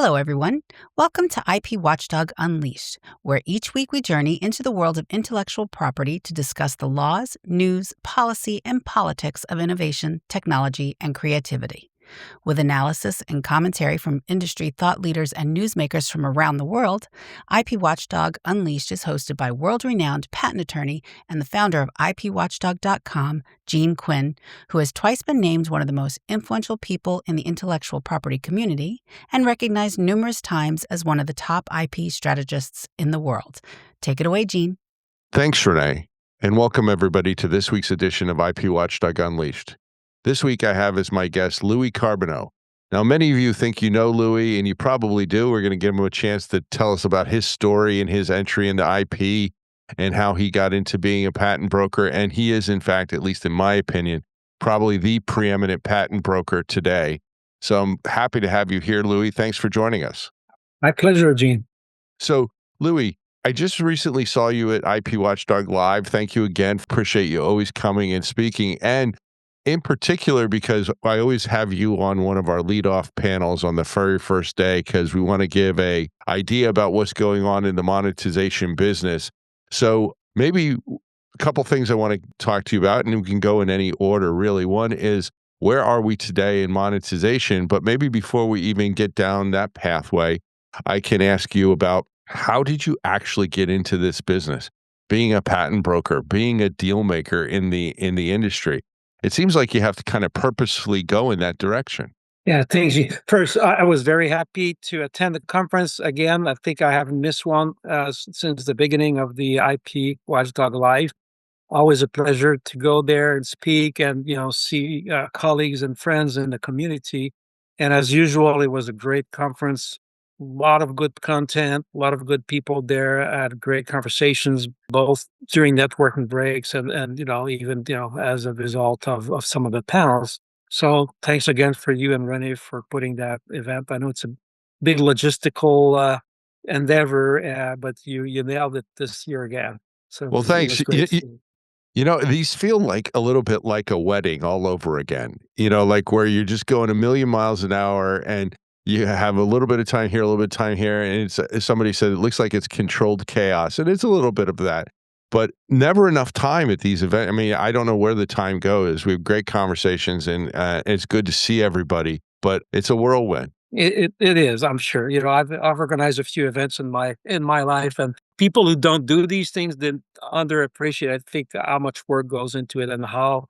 Hello, everyone. Welcome to IPWatchdog Unleashed, where each week we journey into the world of intellectual property to discuss the laws, news, policy, and politics of innovation, technology, and creativity. With analysis and commentary from industry thought leaders and newsmakers from around the world, IPWatchdog Unleashed is hosted by world-renowned patent attorney and the founder of IPWatchdog.com, Gene Quinn, who has twice been named one of the most influential people in the intellectual property community and recognized numerous times as one of the top IP strategists in the world. Take it away, Gene. Thanks, Renee, and welcome everybody to this week's edition of IPWatchdog Unleashed. This week I have as my guest Louis Carbonneau. Now, many of you think you know Louis, and you probably do. We're going to give him a chance to tell us about his story and his entry into IP and how he got into being a patent broker. And he is, in fact, at least in my opinion, probably the preeminent patent broker today. So I'm happy to have you here, Louis. Thanks for joining us. My pleasure, Gene. So, Louis, I just recently saw you at IP Watchdog Live. Thank you again. Appreciate you always coming and speaking. And in particular, because I always have you on one of our lead-off panels on the very first day, because we want to give an idea about what's going on in the monetization business. So maybe a couple things I want to talk to you about, and we can go in any order, really. One is, where are we today in monetization? But maybe before we even get down that pathway, I can ask you about, how did you actually get into this business? Being a patent broker, being a deal maker in the industry. It seems like you have to kind of purposefully go in that direction. Yeah, thanks, Gene. First, I was very happy to attend the conference again. I think I haven't missed one since the beginning of the IP Watchdog Live. Always a pleasure to go there and speak and see colleagues and friends in the community. And as usual, it was a great conference. A lot of good content, a lot of good people there, had great conversations, both during networking breaks and even as a result of some of the panels. So thanks again for you and Renee for putting that event. I know it's a big logistical endeavor, but you nailed it this year again. So well, thanks. These feel like a little bit like a wedding all over again, like where you're just going a million miles an hour and you have a little bit of time here, a little bit of time here. And it's, as somebody said, it looks like it's controlled chaos. And it's a little bit of that, but never enough time at these events. I mean, I don't know where the time goes. We have great conversations and it's good to see everybody, but it's a whirlwind. It is, I'm sure. I've organized a few events in my life, and people who don't do these things didn't underappreciate, I think, how much work goes into it and how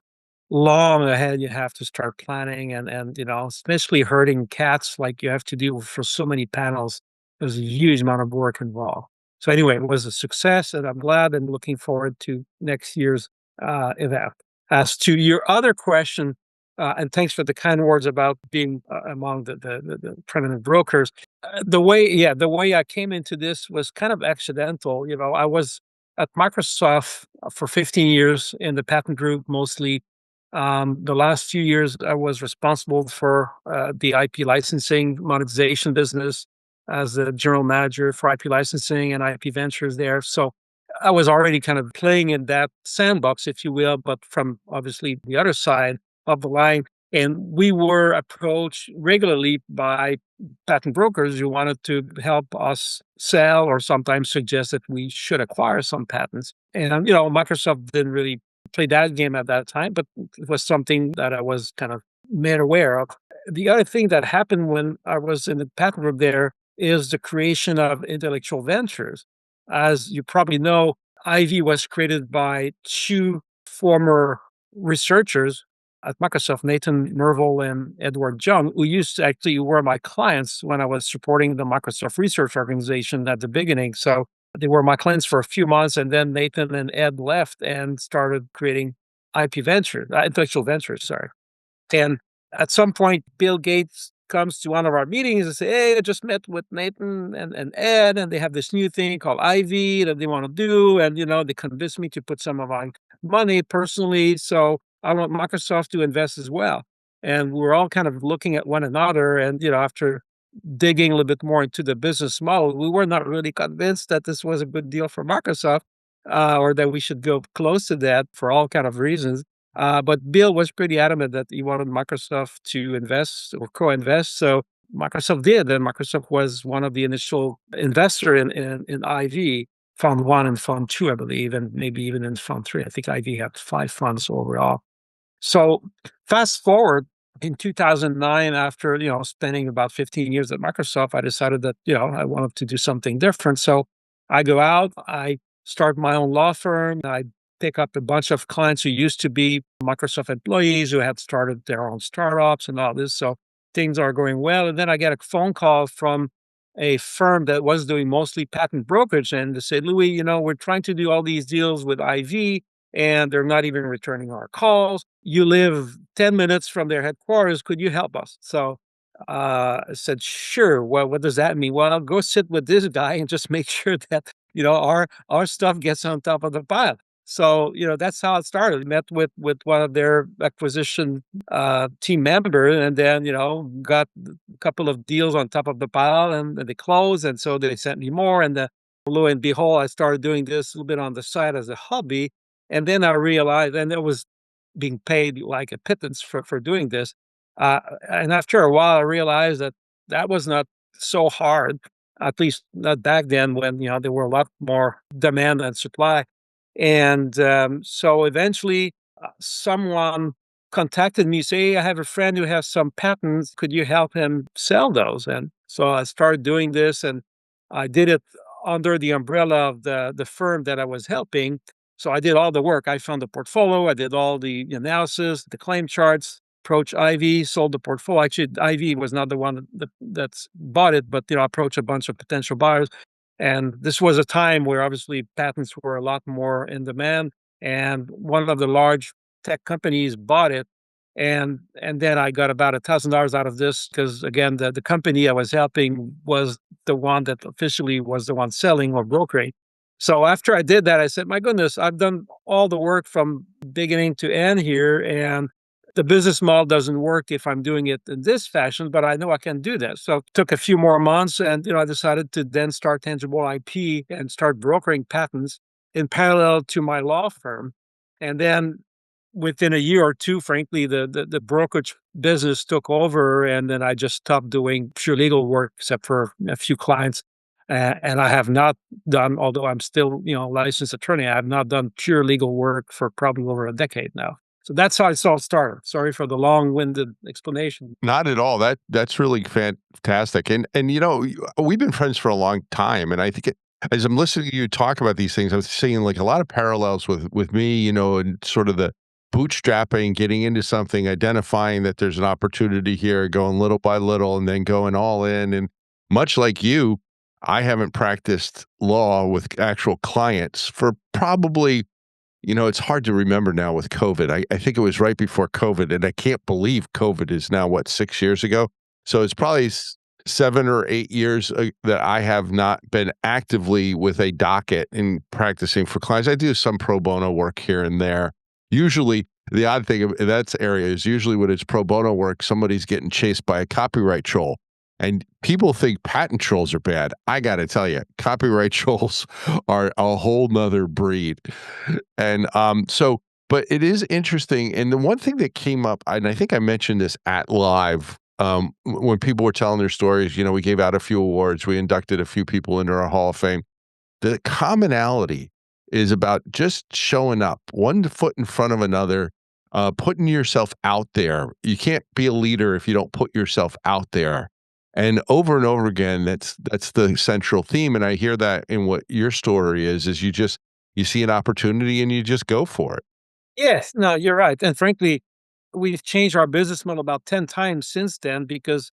long ahead you have to start planning and especially herding cats like you have to do for so many panels. There's a huge amount of work involved. So anyway, it was a success, and I'm glad and looking forward to next year's event. As to your other question, and thanks for the kind words about being among the preeminent brokers. The way I came into this was kind of accidental. I was at Microsoft for 15 years in the patent group mostly. The last few years, I was responsible for the IP licensing monetization business as the general manager for IP licensing and IP ventures there. So I was already kind of playing in that sandbox, if you will, but from obviously the other side of the line. And we were approached regularly by patent brokers who wanted to help us sell or sometimes suggest that we should acquire some patents. And, Microsoft didn't really play that game at that time, but it was something that I was kind of made aware of. The other thing that happened when I was in the patent group there is the creation of intellectual ventures. As you probably know, IV was created by two former researchers at Microsoft, Nathan Merville and Edward Jung, who used to actually were my clients when I was supporting the Microsoft Research Organization at the beginning. So they were my clients for a few months, and then Nathan and Ed left and started creating intellectual ventures, sorry. And at some point, Bill Gates comes to one of our meetings and say, "Hey, I just met with Nathan and Ed, and they have this new thing called IV that they want to do. And, they convinced me to put some of my money personally. So I want Microsoft to invest as well." And we're all kind of looking at one another. And, after digging a little bit more into the business model, we were not really convinced that this was a good deal for Microsoft or that we should go close to that for all kind of reasons. But Bill was pretty adamant that he wanted Microsoft to invest or co-invest. So Microsoft did, and Microsoft was one of the initial investor in IV, Fund 1 and Fund 2, I believe, and maybe even in Fund 3. I think IV had 5 funds overall. So fast forward in 2009, after, spending about 15 years at Microsoft, I decided that, I wanted to do something different. So I go out, I start my own law firm. I pick up a bunch of clients who used to be Microsoft employees who had started their own startups and all this. So things are going well. And then I get a phone call from a firm that was doing mostly patent brokerage, and they said, Louis, we're trying to do all these deals with IV and they're not even returning our calls. You live 10 minutes from their headquarters. Could you help us? So I said, sure. Well, what does that mean? Well, I'll go sit with this guy and just make sure that, our stuff gets on top of the pile. So, that's how it started. Met with one of their acquisition team members, and then, got a couple of deals on top of the pile, and they closed. And so they sent me more. And lo and behold, I started doing this a little bit on the side as a hobby. And then I realized, and it was being paid like a pittance for doing this. And after a while, I realized that that was not so hard, at least not back then when, there were a lot more demand and supply. And so eventually someone contacted me, say, hey, I have a friend who has some patents. Could you help him sell those? And so I started doing this, and I did it under the umbrella of the firm that I was helping. So I did all the work. I found the portfolio. I did all the analysis, the claim charts, approached IV, sold the portfolio. Actually, IV was not the one that's bought it, but, approached a bunch of potential buyers. And this was a time where obviously patents were a lot more in demand. And one of the large tech companies bought it. And then I got about $1,000 out of this because, again, the company I was helping was the one that officially was the one selling or brokering. So after I did that, I said, my goodness, I've done all the work from beginning to end here, and the business model doesn't work if I'm doing it in this fashion, but I know I can do that. So it took a few more months, and I decided to then start Tangible IP and start brokering patents in parallel to my law firm. And then within a year or two, frankly, the brokerage business took over, and then I just stopped doing pure legal work, except for a few clients. And I have not done, although I'm still, licensed attorney, I have not done pure legal work for probably over a decade now. So that's how it all started. Sorry for the long-winded explanation. Not at all. That's really fantastic. And we've been friends for a long time, and I think as I'm listening to you talk about these things, I'm seeing like a lot of parallels with me, and sort of the bootstrapping, getting into something, identifying that there's an opportunity here, going little by little, and then going all in. And much like you, I haven't practiced law with actual clients for probably, it's hard to remember now with COVID. I think it was right before COVID, and I can't believe COVID is now, 6 years ago? So it's probably 7 or 8 years that I have not been actively with a docket and practicing for clients. I do some pro bono work here and there. Usually, the odd thing of that area is usually when it's pro bono work, somebody's getting chased by a copyright troll. And people think patent trolls are bad. I got to tell you, copyright trolls are a whole nother breed. And but it is interesting. And the one thing that came up, and I think I mentioned this at live, when people were telling their stories, we gave out a few awards, we inducted a few people into our Hall of Fame. The commonality is about just showing up, one foot in front of another, putting yourself out there. You can't be a leader if you don't put yourself out there. And over again, that's the central theme. And I hear that in what your story is you see an opportunity and you just go for it. Yes, no, you're right. And frankly, we've changed our business model about 10 times since then because,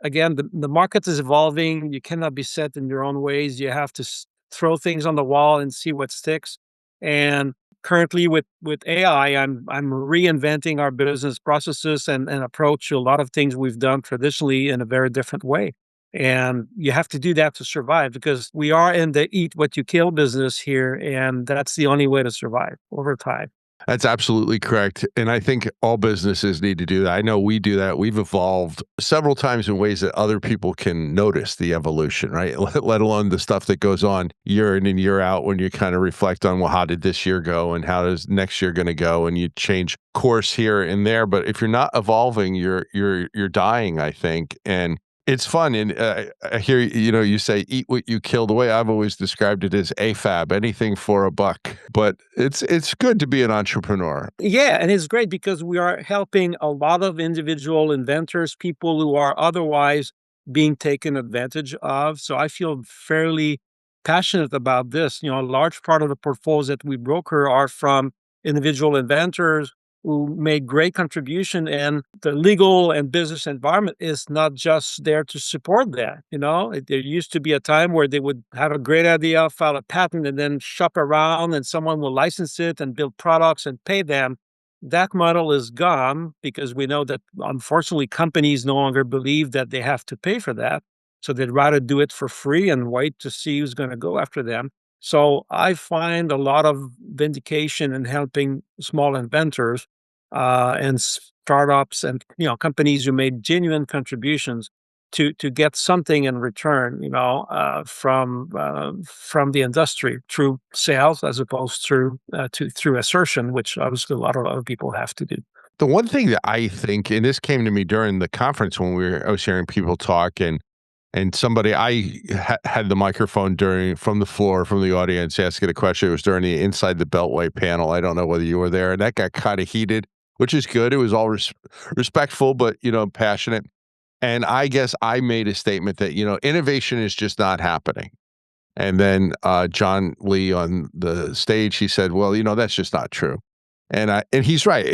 again, the market is evolving. You cannot be set in your own ways. You have to throw things on the wall and see what sticks. And currently with AI, I'm reinventing our business processes and approach to a lot of things we've done traditionally in a very different way. And you have to do that to survive because we are in the eat what you kill business here. And that's the only way to survive over time. That's absolutely correct. And I think all businesses need to do that. I know we do that. We've evolved several times in ways that other people can notice the evolution, right? Let alone the stuff that goes on year in and year out when you kind of reflect on, well, how did this year go and how is next year going to go? And you change course here and there. But if you're not evolving, you're dying, I think. And It's fun, and, I hear, you say, "Eat what you kill." The way I've always described it is AFAB, anything for a buck, but it's good to be an entrepreneur. Yeah, and it's great because we are helping a lot of individual inventors, people who are otherwise being taken advantage of. So I feel fairly passionate about this. A large part of the portfolios that we broker are from individual inventors who made great contribution, and the legal and business environment is not just there to support that. There used to be a time where they would have a great idea, file a patent, and then shop around, and someone will license it and build products and pay them. That model is gone because we know that, unfortunately, companies no longer believe that they have to pay for that. So they'd rather do it for free and wait to see who's going to go after them. So I find a lot of vindication in helping small inventors and startups and companies who made genuine contributions to get something in return, from the industry through sales as opposed to through assertion, which obviously a lot of other people have to do. The one thing that I think, and this came to me during the conference when I was hearing people talk, and somebody had the microphone from the floor, from the audience, asking a question. It was during the Inside the Beltway panel. I don't know whether you were there, and that got kind of heated, which is good. It was all respectful, but passionate. And I guess I made a statement that innovation is just not happening. And then John Lee on the stage, he said, "Well, that's just not true." And he's right.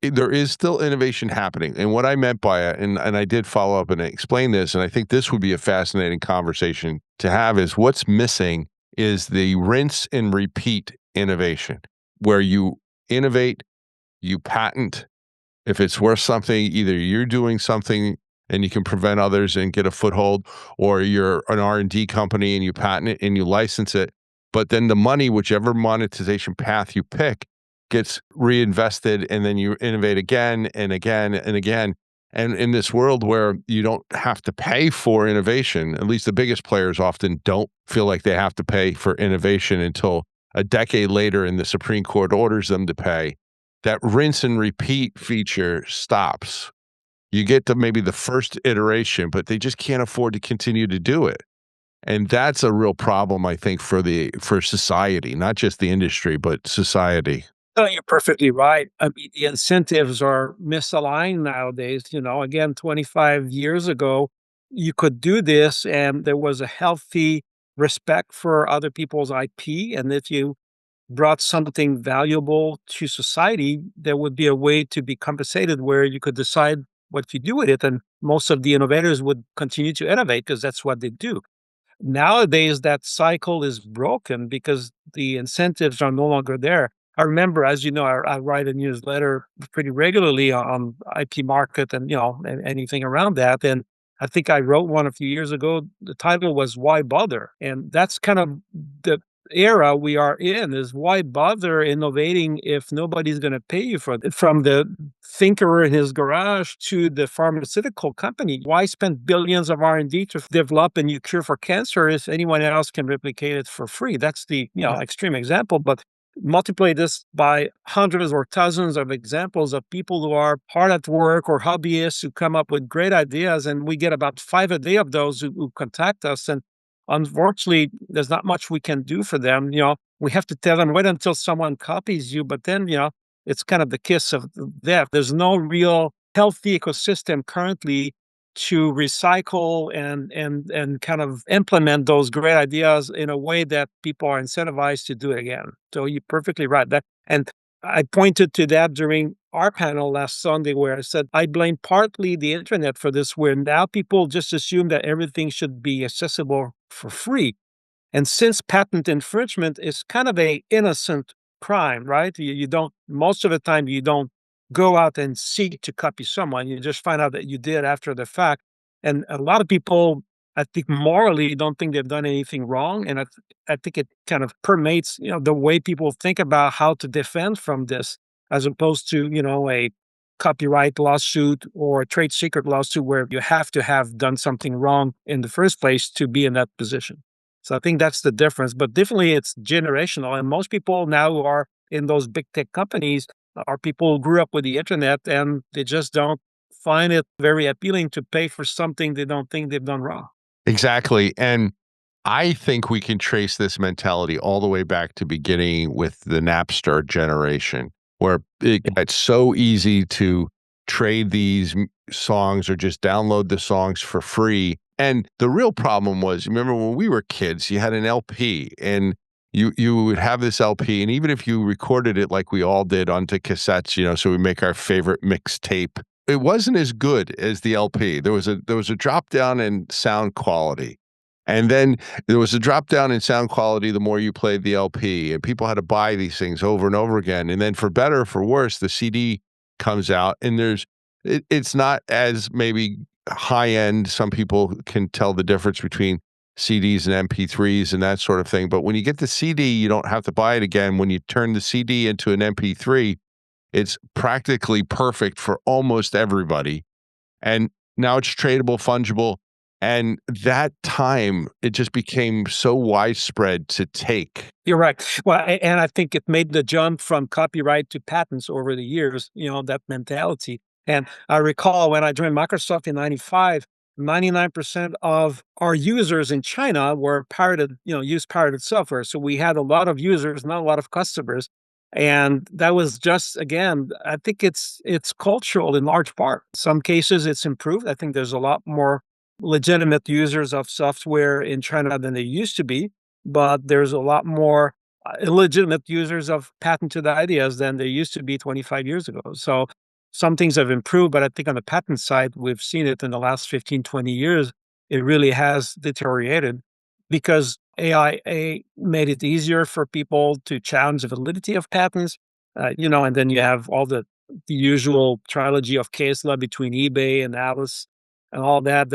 There is still innovation happening. And what I meant by it, and I did follow up and explain this, and I think this would be a fascinating conversation to have, is what's missing is the rinse and repeat innovation, where you innovate, you patent. If it's worth something, either you're doing something and you can prevent others and get a foothold, or you're an R&D company and you patent it and you license it. But then the money, whichever monetization path you pick, gets reinvested, and then you innovate again and again and again. And in this world where you don't have to pay for innovation, at least the biggest players often don't feel like they have to pay for innovation until a decade later and the Supreme Court orders them to pay. That rinse and repeat feature stops. You get to maybe the first iteration, but they just can't afford to continue to do it. And that's a real problem, I think, for society, not just the industry, but society. No, you're perfectly right. I mean, the incentives are misaligned nowadays. Again, 25 years ago, you could do this and there was a healthy respect for other people's IP. And if you brought something valuable to society, there would be a way to be compensated where you could decide what you do with it. And most of the innovators would continue to innovate because that's what they do. Nowadays, that cycle is broken because the incentives are no longer there. I remember, as you know, I write a newsletter pretty regularly on IP market and anything around that. And I think I wrote one a few years ago. The title was "Why Bother?" And that's kind of the era we are in: is why bother innovating if nobody's going to pay you for it? From the thinker in his garage to the pharmaceutical company, why spend billions of R&D to develop a new cure for cancer if anyone else can replicate it for free? That's the extreme example, but multiply this by hundreds or thousands of examples of people who are hard at work or hobbyists who come up with great ideas, and we get about 5 a day of those who contact us. And unfortunately, there's not much we can do for them. We have to tell them, wait until someone copies you, but then, it's kind of the kiss of death. There's no real healthy ecosystem currently to recycle and kind of implement those great ideas in a way that people are incentivized to do it again. So you're perfectly right. And I pointed to that during our panel last Sunday, where I said I blame partly the internet for this, where now people just assume that everything should be accessible for free. And since patent infringement is kind of a innocent crime, right? You don't, most of the time, you don't go out and seek to copy someone. You just find out that you did after the fact. And a lot of people, I think, morally don't think they've done anything wrong. And I think it kind of permeates, the way people think about how to defend from this, as opposed to, a copyright lawsuit or a trade secret lawsuit where you have to have done something wrong in the first place to be in that position. So I think that's the difference, but definitely it's generational. And most people now who are in those big tech companies are people who grew up with the internet, and they just don't find it very appealing to pay for something they don't think they've done wrong. Exactly. And I think we can trace this mentality all the way back to beginning with the Napster generation, where it got so easy to trade these songs or just download the songs for free. And the real problem was, remember when we were kids, you had an LP and you would have this LP, and even if you recorded it like we all did onto cassettes, so we make our favorite mixtape, it wasn't as good as the LP. There was a drop down in sound quality. And then there was a drop down in sound quality the more you played the LP, and people had to buy these things over and over again. And then for better or for worse, the CD comes out, and it's not as maybe high end. Some people can tell the difference between CDs and MP3s and that sort of thing. But when you get the CD, you don't have to buy it again. When you turn the CD into an MP3, it's practically perfect for almost everybody. And now it's tradable, fungible. And that time, it just became so widespread to take. You're right. Well, and I think it made the jump from copyright to patents over the years, that mentality. And I recall when I joined Microsoft in 95, 99% of our users in China were used pirated software. So we had a lot of users, not a lot of customers. And that was just, again, I think it's cultural in large part. Some cases it's improved. I think there's a lot more legitimate users of software in China than there used to be, but there's a lot more illegitimate users of patented ideas than there used to be 25 years ago. So some things have improved, but I think on the patent side, we've seen it in the last 15, 20 years, it really has deteriorated because AI made it easier for people to challenge the validity of patents, and then you have all the usual trilogy of case law between eBay and Alice and all that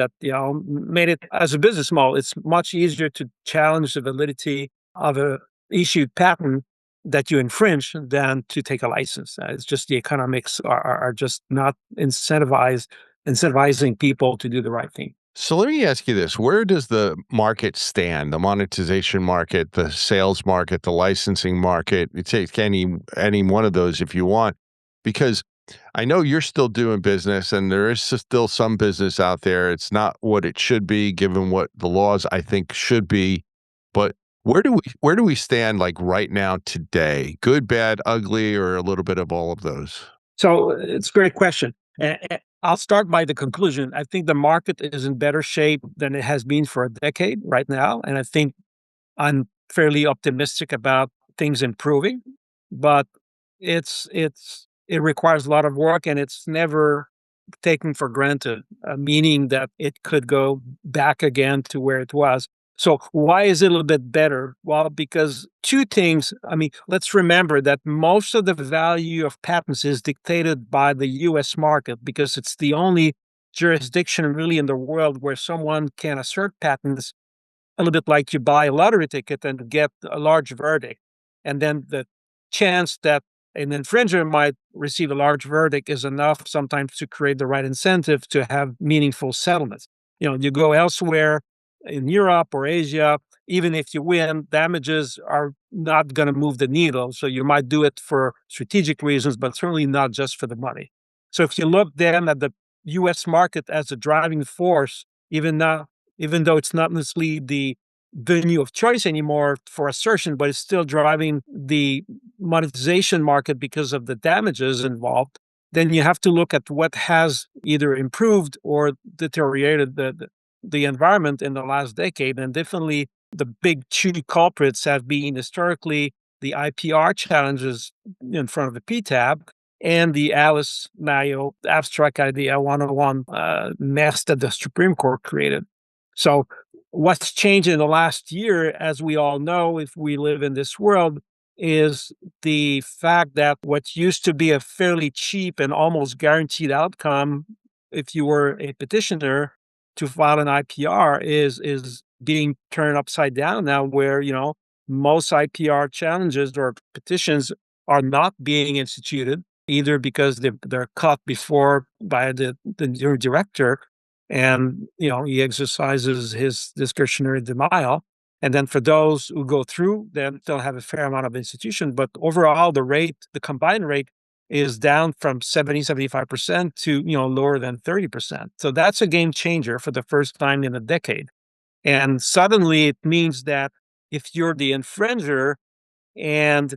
made it, as a business model, it's much easier to challenge the validity of a issued patent that you infringe than to take a license. It's just the economics are just not incentivizing people to do the right thing. So let me ask you this. Where does the market stand? The monetization market, the sales market, the licensing market? You take any one of those if you want, because I know you're still doing business and there is still some business out there. It's not what it should be given what the laws I think should be. But where do we stand like right now today? Good, bad, ugly, or a little bit of all of those? So it's a great question. I'll start by the conclusion. I think the market is in better shape than it has been for a decade right now. And I think I'm fairly optimistic about things improving, but it requires a lot of work and it's never taken for granted, meaning that it could go back again to where it was. So why is it a little bit better? Well, because two things. I mean, let's remember that most of the value of patents is dictated by the US market because it's the only jurisdiction really in the world where someone can assert patents a little bit like you buy a lottery ticket and get a large verdict. And then the chance that an infringer might receive a large verdict is enough sometimes to create the right incentive to have meaningful settlements. You go elsewhere in Europe or Asia, even if you win, damages are not going to move the needle. So you might do it for strategic reasons, but certainly not just for the money. So if you look then at the US market as a driving force, even though it's not necessarily the venue of choice anymore for assertion, but it's still driving the monetization market because of the damages involved, then you have to look at what has either improved or deteriorated the environment in the last decade. And definitely the big two culprits have been historically the IPR challenges in front of the PTAB and the Alice Mayo abstract idea 101 mess that the Supreme Court created. So what's changed in the last year, as we all know, if we live in this world, is the fact that what used to be a fairly cheap and almost guaranteed outcome, if you were a petitioner to file an IPR, is being turned upside down now, where most IPR challenges or petitions are not being instituted, either because they're caught before by the director, and he exercises his discretionary denial. And then for those who go through, then they'll have a fair amount of institution. But overall, the combined rate is down from 75% to, lower than 30%. So that's a game changer for the first time in a decade. And suddenly it means that if you're the infringer and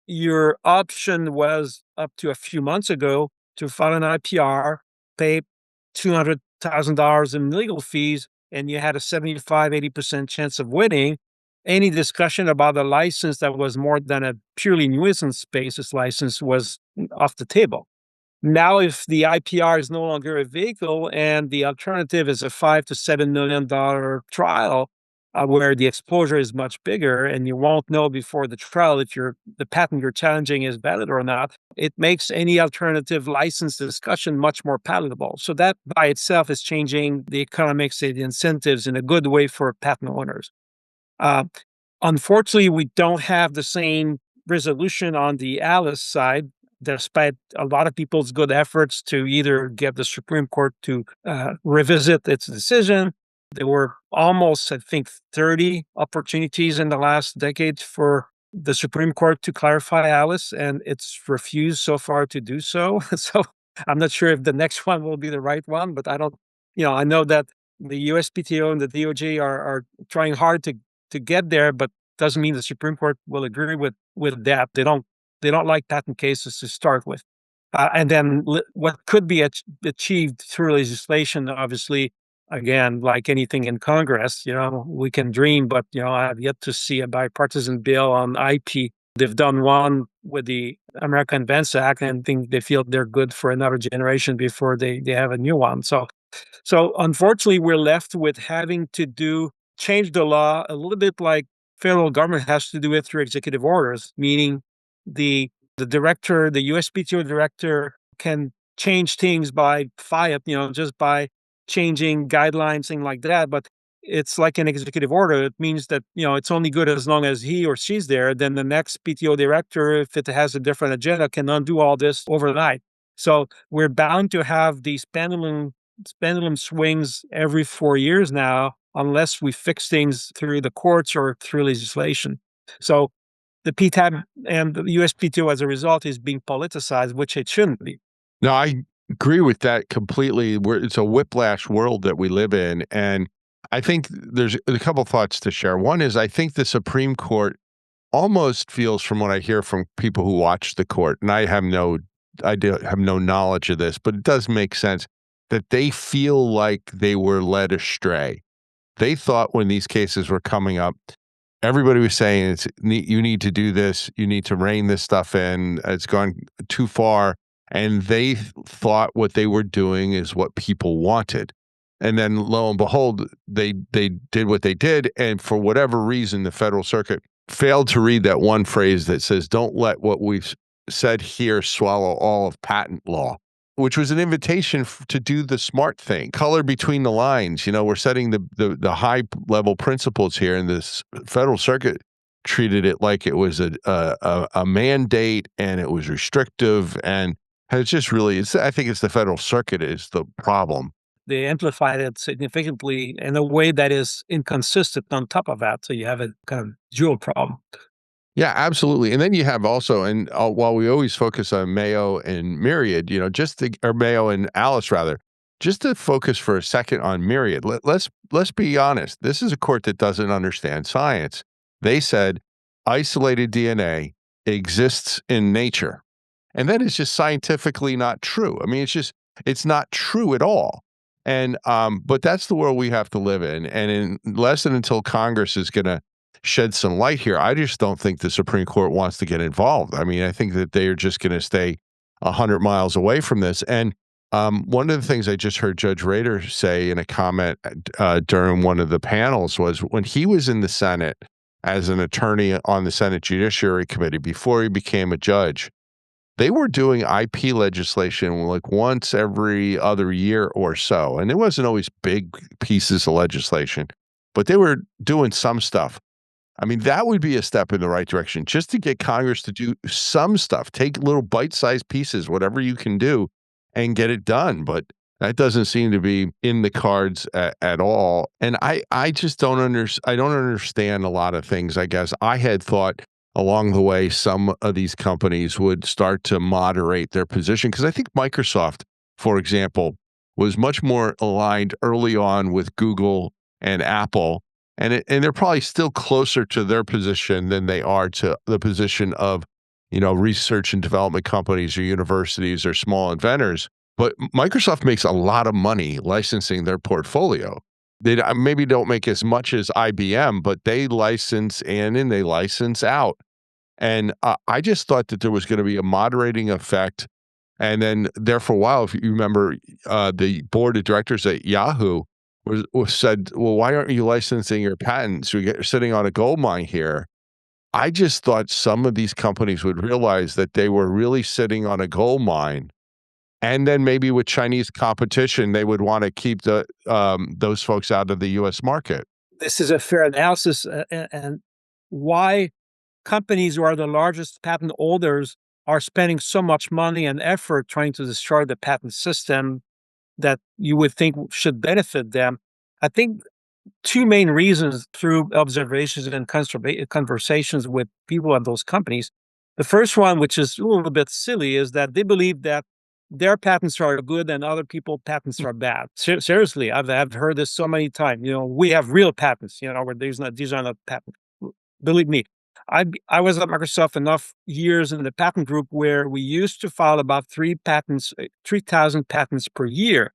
your option was up to a few months ago to file an IPR, pay $200,000 in legal fees, and you had a 75-80% chance of winning, any discussion about a license that was more than a purely nuisance basis license was off the table. Now, if the IPR is no longer a vehicle and the alternative is a $5 to $7 million trial, where the exposure is much bigger and you won't know before the trial if the patent you're challenging is valid or not, it makes any alternative license discussion much more palatable. So that by itself is changing the economics, the incentives in a good way for patent owners. Uh, Unfortunately, we don't have the same resolution on the Alice side, despite a lot of people's good efforts to either get the Supreme Court to revisit its decision. There were almost, I think, 30 opportunities in the last decade for the Supreme Court to clarify Alice, and it's refused so far to do so. So I'm not sure if the next one will be the right one, but I don't, I know that the USPTO and the DOJ are trying hard to get there, but doesn't mean the Supreme Court will agree with that. They don't like patent cases to start with, and then what could be achieved through legislation. Obviously, again, like anything in Congress, we can dream, but I have yet to see a bipartisan bill on IP. They've done one with the American Invents Act, and think they feel they're good for another generation before they have a new one. So unfortunately, we're left with having to change the law a little bit like federal government has to do it through executive orders, meaning the director, the USPTO director can change things by FIAP, just by changing guidelines, things like that. But it's like an executive order. It means that, it's only good as long as he or she's there. Then the next PTO director, if it has a different agenda, can undo all this overnight. So we're bound to have these pendulum swings every 4 years now, unless we fix things through the courts or through legislation. So the PTAB and the USPTO, as a result, is being politicized, which it shouldn't be. No, I agree with that completely. It's a whiplash world that we live in. And I think there's a couple thoughts to share. One is I think the Supreme Court almost feels, from what I hear from people who watch the court, and I have no knowledge of this, but it does make sense that they feel like they were led astray. They thought when these cases were coming up, everybody was saying, you need to do this, you need to rein this stuff in, it's gone too far. And they thought what they were doing is what people wanted. And then lo and behold, they did what they did. And for whatever reason, the Federal Circuit failed to read that one phrase that says, don't let what we've said here swallow all of patent law, which was an invitation to do the smart thing, color between the lines. We're setting the high level principles here, and this Federal Circuit treated it like it was a mandate, and it was restrictive, and it's just really, I think it's the Federal Circuit is the problem. They amplified it significantly in a way that is inconsistent on top of that. So you have a kind of dual problem. Yeah, absolutely. And then you have also, and while we always focus on Mayo and Myriad, or Mayo and Alice rather, just to focus for a second on Myriad. Let's be honest. This is a court that doesn't understand science. They said isolated DNA exists in nature, and that is just scientifically not true. I mean, it's not true at all. And but that's the world we have to live in. And unless and until Congress is going to shed some light here, I just don't think the Supreme Court wants to get involved. I mean, I think that they are just going to stay 100 miles away from this. And one of the things I just heard Judge Rader say in a comment during one of the panels was when he was in the Senate as an attorney on the Senate Judiciary Committee before he became a judge, they were doing IP legislation like once every other year or so. And it wasn't always big pieces of legislation, but they were doing some stuff. I mean, that would be a step in the right direction, just to get Congress to do some stuff, take little bite-sized pieces, whatever you can do, and get it done. But that doesn't seem to be in the cards at all. And I just don't understand a lot of things, I guess. I had thought along the way, some of these companies would start to moderate their position. Because I think Microsoft, for example, was much more aligned early on with Google and Apple. And they're probably still closer to their position than they are to the position of, research and development companies or universities or small inventors. But Microsoft makes a lot of money licensing their portfolio. Maybe don't make as much as IBM, but they license in and they license out. And I just thought that there was going to be a moderating effect. And then there for a while, if you remember, the board of directors at Yahoo was said, "Well, why aren't you licensing your patents? You're sitting on a gold mine here." I just thought some of these companies would realize that they were really sitting on a gold mine, and then maybe with Chinese competition, they would want to keep those folks out of the U.S. market. This is a fair analysis, and why companies who are the largest patent holders are spending so much money and effort trying to destroy the patent system that you would think should benefit them. I think two main reasons through observations and conversations with people at those companies. The first one, which is a little bit silly, is that they believe that their patents are good and other people's patents are bad. Seriously, I've heard this so many times. We have real patents. Where these are not patents. Believe me, I was at Microsoft enough years in the patent group where we used to file about 3,000 patents per year.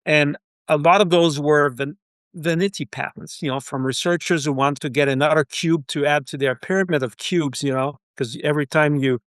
And a lot of those were vanity patents, from researchers who want to get another cube to add to their pyramid of cubes, because every time you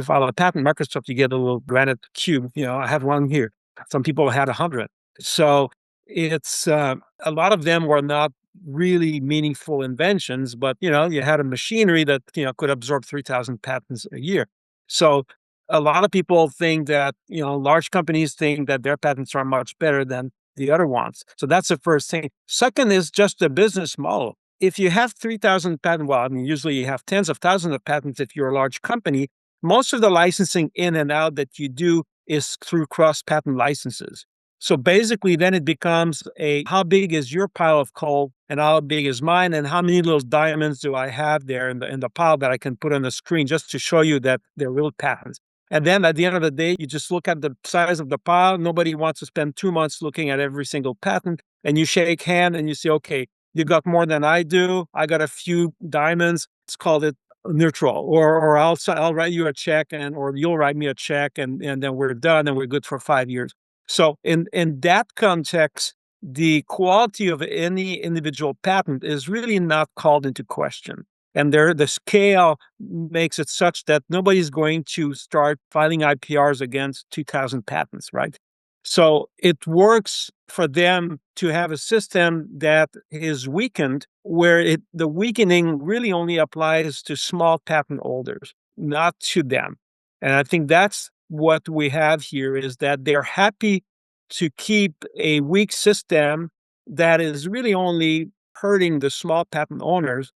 file a patent, Microsoft, you get a little granite cube. I have one here. Some people had 100. So it's a lot of them were not really meaningful inventions, but you had a machinery that could absorb 3,000 patents a year. So a lot of people think that large companies think that their patents are much better than the other ones. So that's the first thing. Second is just the business model. If you have 3,000 patents, well, I mean, usually you have tens of thousands of patents if you're a large company. Most of the licensing in and out that you do is through cross-patent licenses. So basically, then it becomes how big is your pile of coal and how big is mine, and how many little diamonds do I have there in the pile that I can put on the screen just to show you that they're real patents. And then at the end of the day, you just look at the size of the pile. Nobody wants to spend 2 months looking at every single patent. And you shake hand and you say, okay, you got more than I do. I got a few diamonds. Let's call it neutral. Or I'll write you a check or you'll write me a check and then we're done and we're good for 5 years. So in that context, the quality of any individual patent is really not called into question. And the scale makes it such that nobody's going to start filing IPRs against 2,000 patents, right? So it works for them to have a system that is weakened, where the weakening really only applies to small patent holders, not to them. And I think that's what we have here, is that they're happy to keep a weak system that is really only hurting the small patent owners,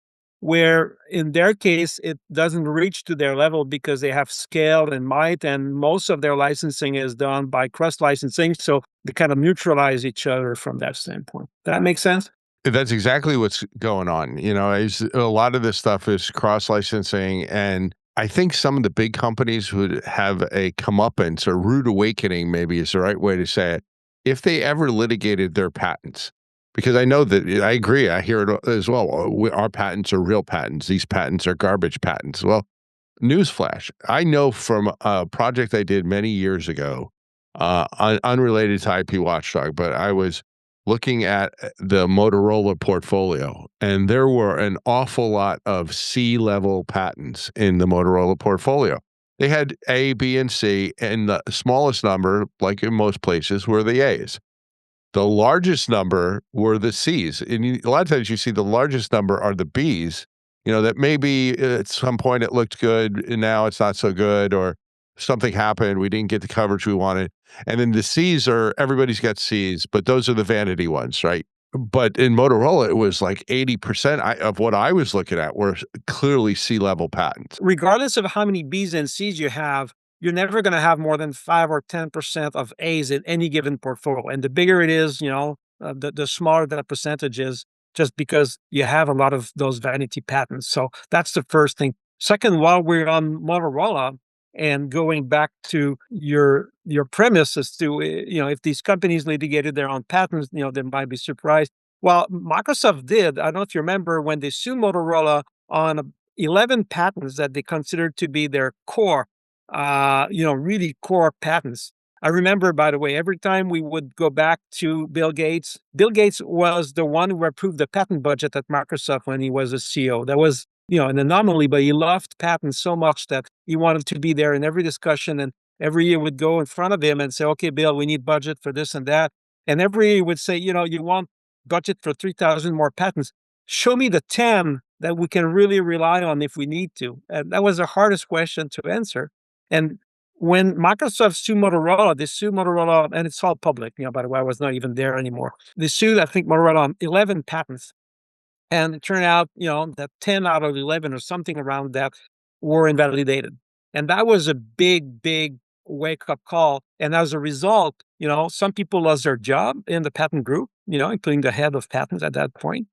where in their case, it doesn't reach to their level because they have scale and might, and most of their licensing is done by cross-licensing, so they kind of neutralize each other from that standpoint. Does that make sense? That's exactly what's going on. A lot of this stuff is cross licensing. And I think some of the big companies would have a comeuppance or rude awakening, maybe is the right way to say it, if they ever litigated their patents. Because I know that I agree. I hear it as well. Our patents are real patents. These patents are garbage patents. Well, newsflash. I know from a project I did many years ago, unrelated to IP Watchdog, but I was looking at the Motorola portfolio, and there were an awful lot of C-level patents in the Motorola portfolio. They had A, B, and C, and the smallest number, like in most places, were the A's. The largest number were the C's. And a lot of times you see the largest number are the B's, that maybe at some point it looked good and now it's not so good, or something happened. We didn't get the coverage we wanted. And then the C's everybody's got C's, but those are the vanity ones, right? But in Motorola, it was like 80% of what I was looking at were clearly C-level patents. Regardless of how many B's and C's you have, you're never going to have more than 5 or 10% of A's in any given portfolio. And the bigger it is, the smaller that percentage is, just because you have a lot of those vanity patents. So that's the first thing. Second, while we're on Motorola and going back to your premise as to, if these companies litigated their own patents, they might be surprised. Well, Microsoft did. I don't know if you remember when they sued Motorola on 11 patents that they considered to be their core, really core patents. I remember, by the way, every time we would go back to Bill Gates was the one who approved the patent budget at Microsoft when he was a CEO. That was, an anomaly, but he loved patents so much that he wanted to be there in every discussion. And every year would go in front of him and say, okay, Bill, we need budget for this and that. And every year he would say, you want budget for 3,000 more patents. Show me the 10 that we can really rely on if we need to. And that was the hardest question to answer. And when Microsoft sued Motorola, they sued Motorola, and it's all public, by the way, I was not even there anymore. They sued, I think, Motorola on 11 patents. And it turned out, that 10 out of 11 or something around that were invalidated. And that was a big, big wake up call. And as a result, some people lost their job in the patent group, including the head of patents at that point.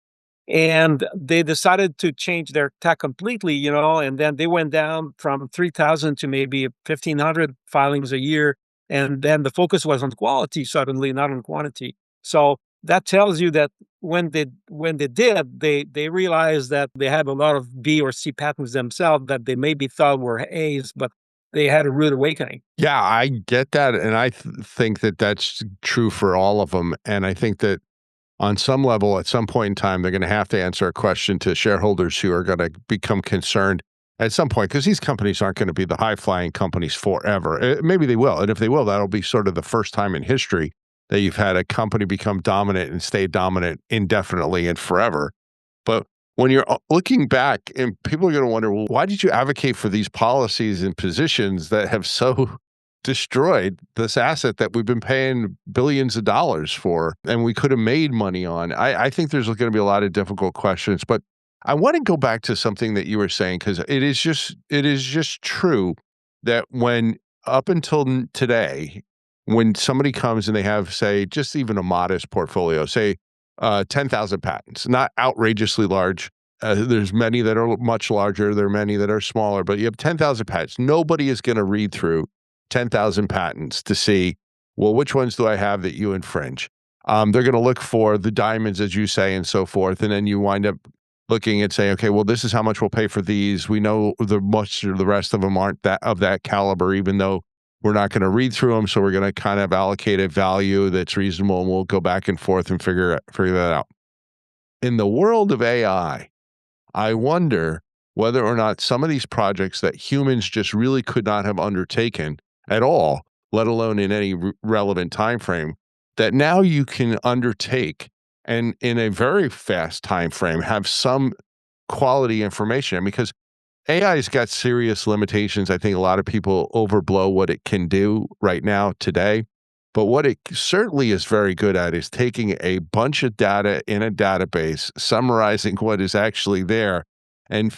And they decided to change their tack completely, and then they went down from 3,000 to maybe 1,500 filings a year. And then the focus was on quality suddenly, not on quantity. So that tells you that when they did, they realized that they had a lot of B or C patents themselves that they maybe thought were A's, but they had a rude awakening. Yeah, I get that, and I think that that's true for all of them, and I think that on some level, at some point in time, they're gonna have to answer a question to shareholders who are gonna become concerned at some point, because these companies aren't gonna be the high-flying companies forever. Maybe they will, and if they will, that'll be sort of the first time in history that you've had a company become dominant and stay dominant indefinitely and forever. But when you're looking back, and people are gonna wonder, "Well, why did you advocate for these policies and positions that have so destroyed this asset that we've been paying billions of dollars for and we could have made money on?" I think there's going to be a lot of difficult questions, but I want to go back to something that you were saying, because it is just true that when up until today, when somebody comes and they have, say, just even a modest portfolio, say 10,000 patents, not outrageously large. There's many that are much larger. There are many that are smaller, but you have 10,000 patents. Nobody is going to read through 10,000 patents to see, well, which ones do I have that you infringe? They're going to look for the diamonds, as you say, and so forth. And then you wind up looking and saying, okay, well, this is how much we'll pay for these. We know the rest of them aren't that caliber, even though we're not going to read through them. So we're going to kind of allocate a value that's reasonable, and we'll go back and forth and figure that out. In the world of AI, I wonder whether or not some of these projects that humans just really could not have undertaken at all, let alone in any relevant time frame, that now you can undertake and in a very fast time frame have some quality information. Because AI's got serious limitations. I think a lot of people overblow what it can do right now today. But what it certainly is very good at is taking a bunch of data in a database, summarizing what is actually there, and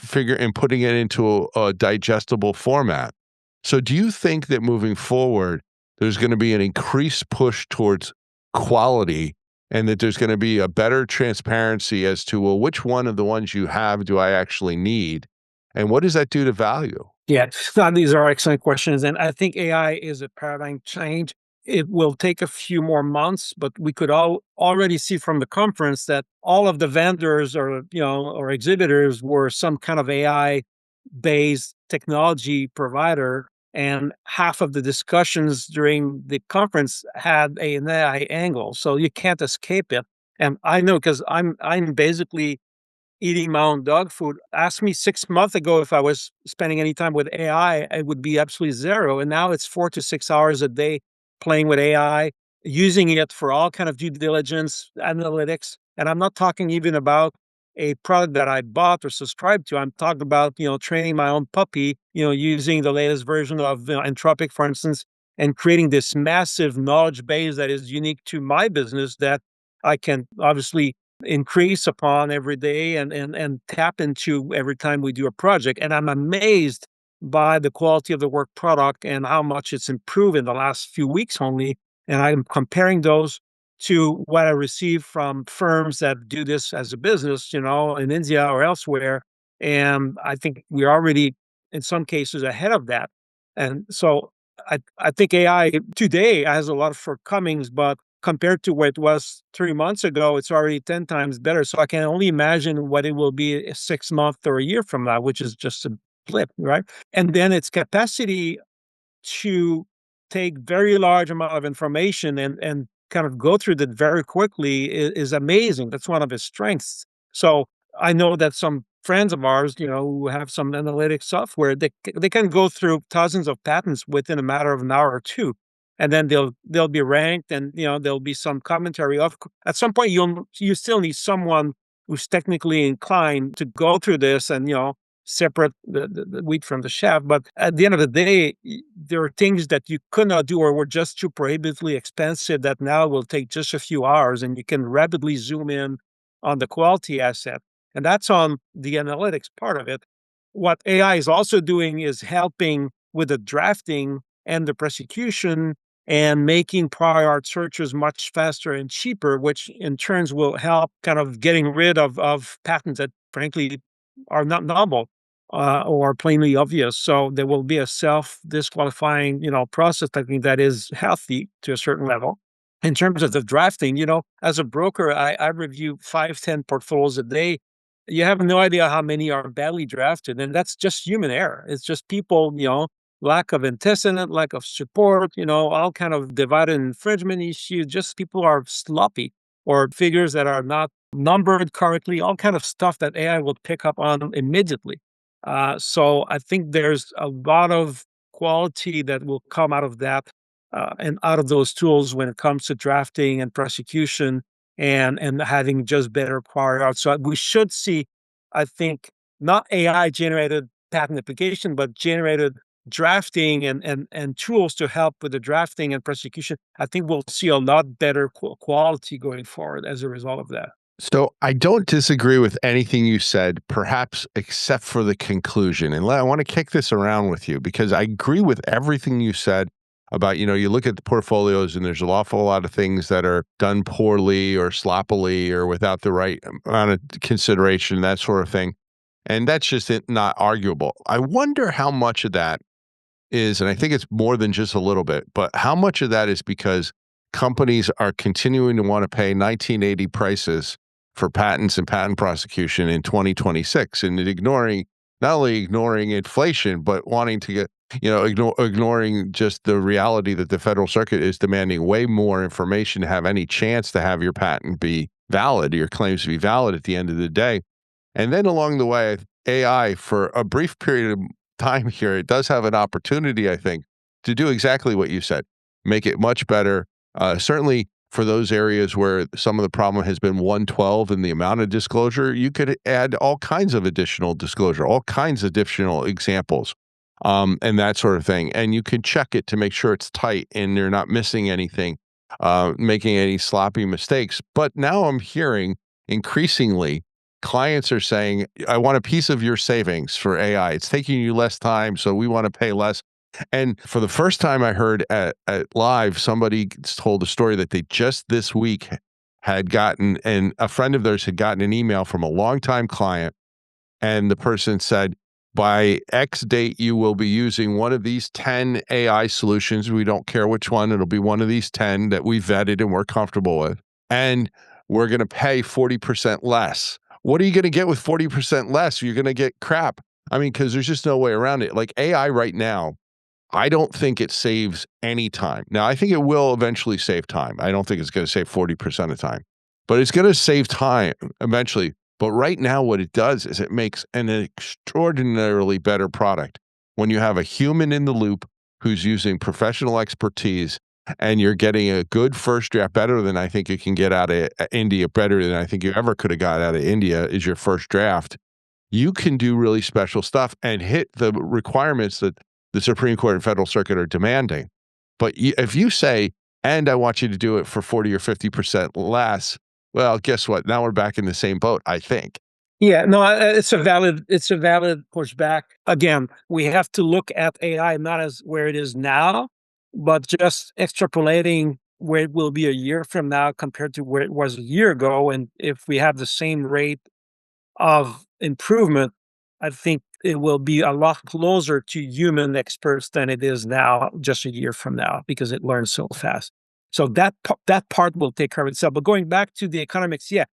putting it into a digestible format. So do you think that moving forward, there's going to be an increased push towards quality, and that there's going to be a better transparency as to, well, which one of the ones you have do I actually need? And what does that do to value? Yeah, no, these are excellent questions. And I think AI is a paradigm change. It will take a few more months, but we could already see from the conference that all of the vendors or exhibitors were some kind of AI based technology provider. And half of the discussions during the conference had an AI angle. So you can't escape it. And I know because I'm basically eating my own dog food. Ask me 6 months ago if I was spending any time with AI, it would be absolutely zero. And now it's 4 to 6 hours a day playing with AI, using it for all kind of due diligence, analytics. And I'm not talking even about a product that I bought or subscribed to. I'm talking about, training my own puppy, using the latest version of Anthropic, for instance, and creating this massive knowledge base that is unique to my business that I can obviously increase upon every day and tap into every time we do a project. And I'm amazed by the quality of the work product and how much it's improved in the last few weeks only. And I'm comparing those to what I receive from firms that do this as a business, in India or elsewhere. And I think we're already in some cases ahead of that. And so I think AI today has a lot of shortcomings, but compared to what it was 3 months ago, it's already 10 times better. So I can only imagine what it will be 6 months or a year from now, which is just a blip, right? And then its capacity to take very large amount of information and kind of go through that very quickly is amazing. That's one of his strengths. So I know that some friends of ours, who have some analytics software, they can go through thousands of patents within a matter of an hour or two, and then they'll be ranked, and there'll be some commentary. At some point, you still need someone who's technically inclined to go through this and separate the wheat from the chaff. But at the end of the day, there are things that you could not do or were just too prohibitively expensive that now will take just a few hours, and you can rapidly zoom in on the quality asset. And that's on the analytics part of it. What AI is also doing is helping with the drafting and the prosecution and making prior art searches much faster and cheaper, which in turns will help kind of getting rid of patents that frankly are not novel or plainly obvious. So there will be a self-disqualifying, process technique that is healthy to a certain level. In terms of the drafting, as a broker, I review 5, 10 portfolios a day. You have no idea how many are badly drafted, and that's just human error. It's just people, lack of antecedent, lack of support, all kind of divided infringement issues. Just people are sloppy, or figures that are not numbered correctly, all kind of stuff that AI will pick up on immediately. So I think there's a lot of quality that will come out of that and out of those tools when it comes to drafting and prosecution and having just better prior art. So we should see, I think, not AI generated patent application, but generated drafting and tools to help with the drafting and prosecution. I think we'll see a lot better quality going forward as a result of that. So I don't disagree with anything you said, perhaps except for the conclusion. And I want to kick this around with you because I agree with everything you said about, you look at the portfolios and there's an awful lot of things that are done poorly or sloppily or without the right amount of consideration, that sort of thing. And that's just not arguable. I wonder how much of that is, and I think it's more than just a little bit, but how much of that is because companies are continuing to want to pay 1980 prices for patents and patent prosecution in 2026 and not only ignoring inflation, but wanting to get, ignoring just the reality that the Federal Circuit is demanding way more information to have any chance to have your patent be valid, your claims to be valid at the end of the day. And then along the way, AI, for a brief period of time here, it does have an opportunity, I think, to do exactly what you said, make it much better. Certainly for those areas where some of the problem has been 112 in the amount of disclosure, you could add all kinds of additional disclosure, all kinds of additional examples, and that sort of thing. And you can check it to make sure it's tight and you're not missing anything, making any sloppy mistakes. But now I'm hearing increasingly clients are saying, I want a piece of your savings for AI. It's taking you less time, so we want to pay less. And for the first time I heard at live, somebody told a story that they just this week had gotten, and a friend of theirs had gotten an email from a longtime client. And the person said, by X date, you will be using one of these 10 AI solutions. We don't care which one. It'll be one of these 10 that we vetted and we're comfortable with. And we're going to pay 40% less. What are you going to get with 40% less? You're going to get crap. I mean, because there's just no way around it. Like AI right now, I don't think it saves any time. Now, I think it will eventually save time. I don't think it's going to save 40% of time, but it's going to save time eventually. But right now, what it does is it makes an extraordinarily better product when you have a human in the loop who's using professional expertise and you're getting a good first draft, better than I think you can get out of India, better than I think you ever could have got out of India is your first draft. You can do really special stuff and hit the requirements that the Supreme Court and Federal Circuit are demanding. But if you say, and I want you to do it for 40 or 50% less, well, guess what? Now we're back in the same boat, I think. Yeah, no, it's a valid pushback. Again, we have to look at AI not as where it is now, but just extrapolating where it will be a year from now compared to where it was a year ago. And if we have the same rate of improvement, I think it will be a lot closer to human experts than it is now, just a year from now, because it learns so fast. So that part will take care of itself. But going back to the economics, yeah,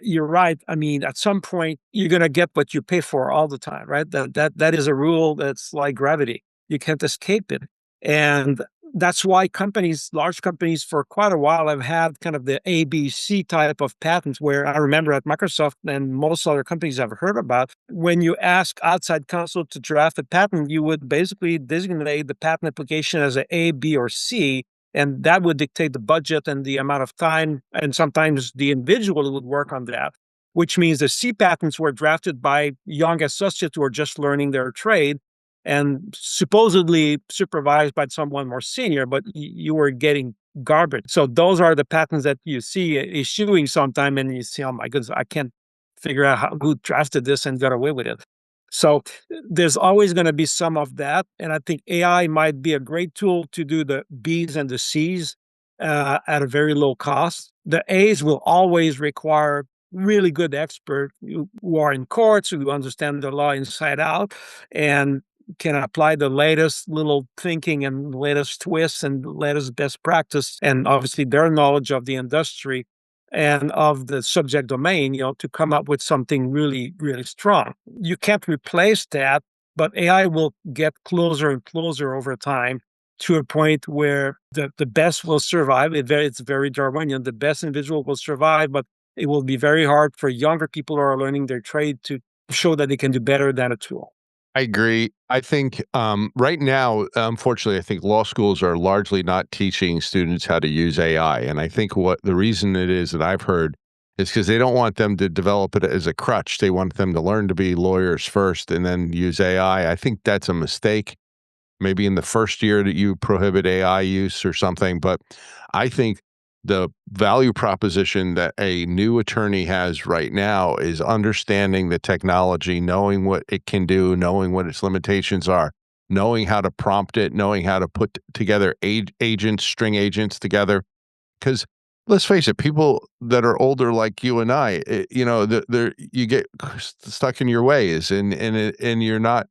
you're right. I mean, at some point, you're going to get what you pay for all the time, right? That is a rule that's like gravity. You can't escape it, and that's why companies, large companies, for quite a while have had kind of the ABC type of patents. Where I remember at Microsoft and most other companies I've heard about, when you ask outside counsel to draft a patent, you would basically designate the patent application as a A, B, or C, and that would dictate the budget and the amount of time, and sometimes the individual who would work on that, which means the C patents were drafted by young associates who are just learning their trade and supposedly supervised by someone more senior, but you were getting garbage. So those are the patents that you see issuing sometime, and you see, oh my goodness, I can't figure out who drafted this and got away with it. So there's always going to be some of that. And I think AI might be a great tool to do the B's and the C's at a very low cost. The A's will always require really good experts who are in courts, who understand the law inside out, and can apply the latest little thinking and latest twists and latest best practice, and obviously their knowledge of the industry and of the subject domain, to come up with something really, really strong. You can't replace that, but AI will get closer and closer over time to a point where the best will survive. It's very Darwinian. The best individual will survive, but it will be very hard for younger people who are learning their trade to show that they can do better than a tool. I agree. I think right now, unfortunately, I think law schools are largely not teaching students how to use AI. And I think what the reason it is that I've heard is because they don't want them to develop it as a crutch. They want them to learn to be lawyers first and then use AI. I think that's a mistake. Maybe in the first year that you prohibit AI use or something. But I think the value proposition that a new attorney has right now is understanding the technology, knowing what it can do, knowing what its limitations are, knowing how to prompt it, knowing how to put together agents, string agents together. Because let's face it, people that are older like you and I, you get stuck in your ways, and you're not.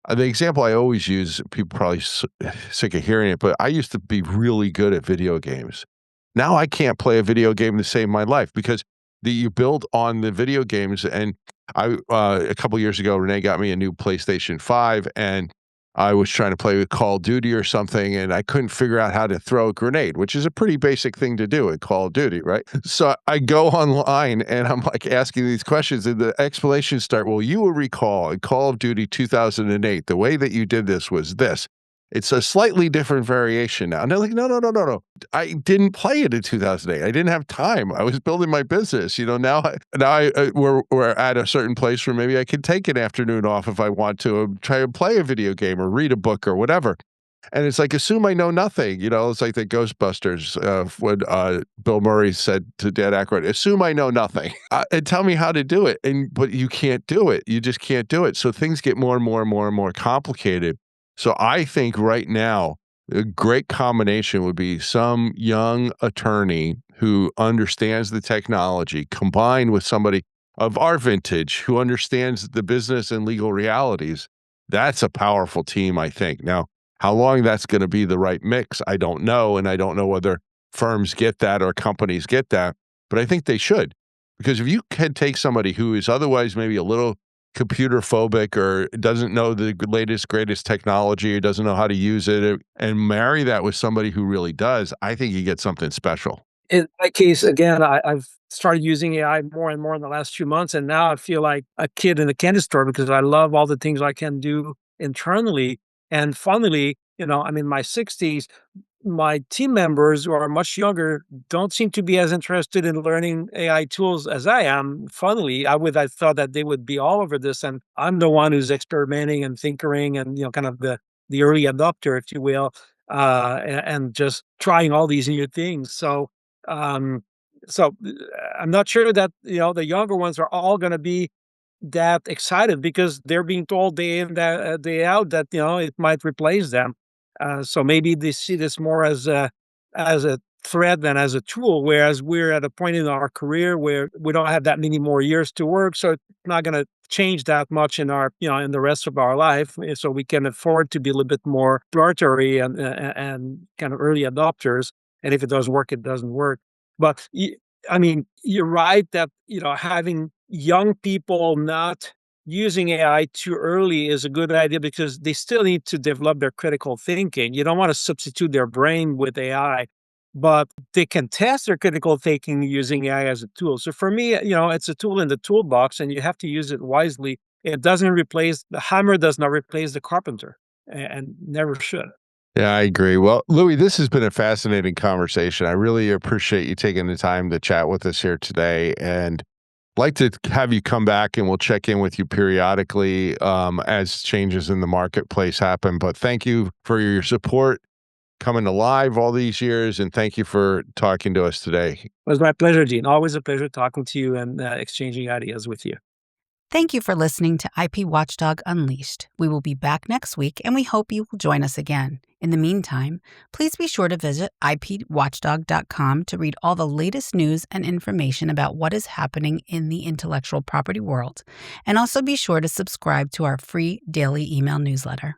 The example I always use, people probably sick of hearing it, but I used to be really good at video games. Now I can't play a video game to save my life because you build on the video games. And a couple years ago, Renee got me a new PlayStation 5, and I was trying to play with Call of Duty or something, and I couldn't figure out how to throw a grenade, which is a pretty basic thing to do in Call of Duty, right? So I go online and I'm like asking these questions, and the explanations start, well, you will recall in Call of Duty 2008, the way that you did this was this. It's a slightly different variation now. And they're like, no, no, no, no, no. I didn't play it in 2008. I didn't have time. I was building my business. We're at a certain place where maybe I can take an afternoon off if I want to try and play a video game or read a book or whatever. And it's like, assume I know nothing. It's like the Ghostbusters when Bill Murray said to Dan Aykroyd, assume I know nothing and tell me how to do it. But you can't do it. You just can't do it. So things get more and more and more and more complicated. So I think right now, a great combination would be some young attorney who understands the technology combined with somebody of our vintage who understands the business and legal realities. That's a powerful team, I think. Now, how long that's going to be the right mix, I don't know. And I don't know whether firms get that or companies get that, but I think they should. Because if you can take somebody who is otherwise maybe a little computer phobic or doesn't know the latest, greatest technology or doesn't know how to use it and marry that with somebody who really does, I think you get something special. In my case, again, I've started using AI more and more in the last few months, and now I feel like a kid in a candy store because I love all the things I can do internally. And funnily, I'm in my 60s. My team members who are much younger don't seem to be as interested in learning AI tools as I am. Funnily, I thought that they would be all over this, and I'm the one who's experimenting and tinkering and kind of the early adopter, if you will, and just trying all these new things. Um, so I'm not sure that the younger ones are all going to be that excited because they're being told day in day out that it might replace them. So maybe they see this more as a threat than as a tool, whereas we're at a point in our career where we don't have that many more years to work, so it's not going to change that much in our, in the rest of our life. So we can afford to be a little bit more exploratory and kind of early adopters. And if it doesn't work, it doesn't work. But I mean, you're right that, having young people not using AI too early is a good idea because they still need to develop their critical thinking. You don't want to substitute their brain with AI, but they can test their critical thinking using AI as a tool. So for me, it's a tool in the toolbox and you have to use it wisely. The hammer does not replace the carpenter and never should. Yeah, I agree. Well, Louis, this has been a fascinating conversation. I really appreciate you taking the time to chat with us here today, and like to have you come back and we'll check in with you periodically as changes in the marketplace happen. But thank you for your support coming to live all these years, and thank you for talking to us today. It was my pleasure, Gene. Always a pleasure talking to you and exchanging ideas with you. Thank you for listening to IP Watchdog Unleashed. We will be back next week, and we hope you will join us again. In the meantime, please be sure to visit IPWatchdog.com to read all the latest news and information about what is happening in the intellectual property world. And also be sure to subscribe to our free daily email newsletter.